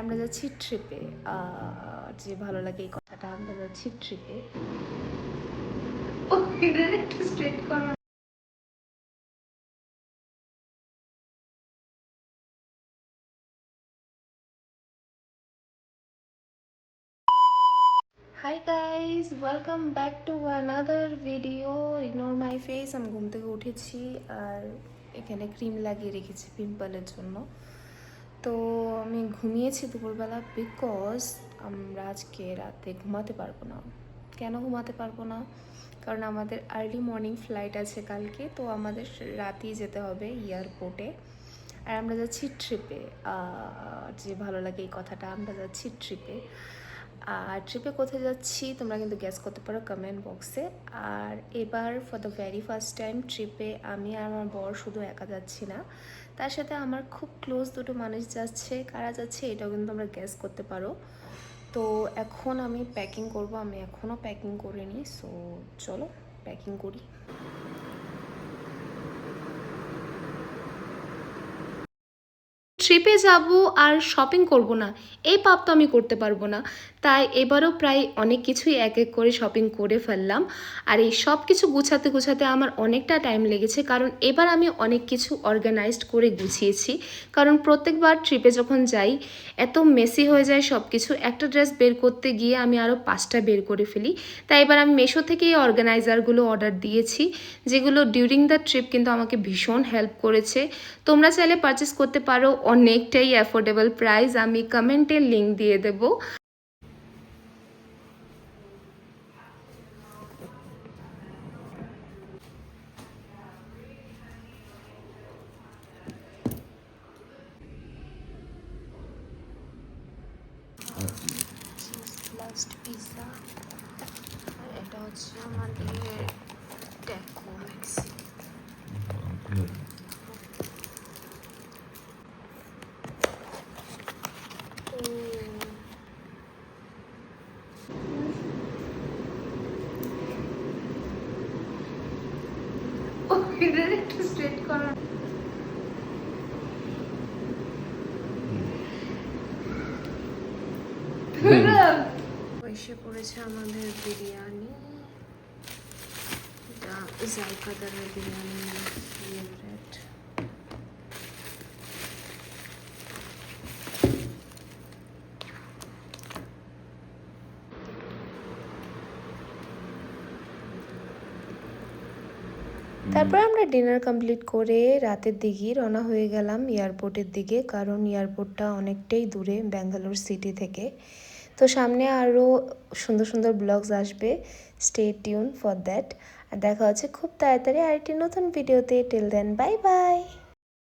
আমরা যাচ্ছি ট্রিপে। যে ভালো লাগে এই কথাটা, আমরা যাচ্ছি ট্রিপে। একটু স্ট্রেট করো। Hi guys, welcome back to another video. Ignore my face. আমি ঘুম থেকে উঠেছি আর এখানে ক্রিম লাগিয়ে রেখেছি পিম্পলের জন্য। তো আমি ঘুমিয়েছি দুপুরবেলা বিকজ আমরা আজকে রাতে ঘুমাতে পারবো না। কেন ঘুমাতে পারবো না? কারণ আমাদের আর্লি মর্নিং ফ্লাইট আছে কালকে, তো আমাদের রাতেই যেতে হবে এয়ারপোর্টে। আর আমরা যাচ্ছি ট্রিপে। যে ভালো লাগে এই কথাটা, আমরা যাচ্ছি ট্রিপে। আর ট্রিপে কোথায় যাচ্ছি তোমরা কিন্তু গেস করতে পারো কমেন্ট বক্সে। আর এবার for the very first time ট্রিপে আমি আর আমার বর শুধু একা যাচ্ছি না, তার সাথে আমার খুব ক্লোজ দুটো মানুষ যাচ্ছে। কারা যাচ্ছে এটাও কিন্তু তোমরা গেস করতে পারো। তো এখন আমি প্যাকিং করব, আমি এখনও প্যাকিং করিনি। সো চলো প্যাকিং করি। ট্রিপে যাব আর শপিং করব না, এই পাপ তো আমি করতে পারবো না। তাই এবারও প্রায় অনেক কিছুই এক এক করে শপিং করে ফেললাম। আর এই সব কিছু গুছাতে গুছাতে আমার অনেকটা টাইম লেগেছে, কারণ এবার আমি অনেক কিছু অর্গানাইজড করে গুছিয়েছি। কারণ প্রত্যেকবার ট্রিপে যখন যাই এত মেসি হয়ে যায় সব কিছু, একটা ড্রেস বের করতে গিয়ে আমি আরও 5টা বের করে ফেলি। তাই এবার আমি মিশো থেকে এই অর্গানাইজারগুলো অর্ডার দিয়েছি, যেগুলো ডিউরিং দ্য ট্রিপ কিন্তু আমাকে ভীষণ হেল্প করেছে। তোমরা চাইলে পারচেস করতে পারো, অনেকটাই অ্যাফোর্ডেবল প্রাইস। আমি কমেন্টে লিঙ্ক দিয়ে দেবো। লাস্ট পিৎজা, আর এটা হচ্ছে আমাদের ট্যাকো মেক্সি। একটু স্ট্রেট করা। এসে পড়েছে আমাদের বিরিয়ানি। এটা জায়কাদারের বিরিয়ানি ফেভারিট। তারপর আমরা ডিনার কমপ্লিট করে রাতের দিকেই রওনা হয়ে গেলাম এয়ারপোর্টের দিকে, কারণ এয়ারপোর্টটা অনেকটাই দূরে ব্যাঙ্গালোর সিটি থেকে। তো সামনে আরও সুন্দর সুন্দর ব্লগস আসবে, স্টে টিউন ফর দ্যাট। আর দেখা হচ্ছে খুব তাড়াতাড়ি আরেকটি নতুন ভিডিওতে। Till then bye by.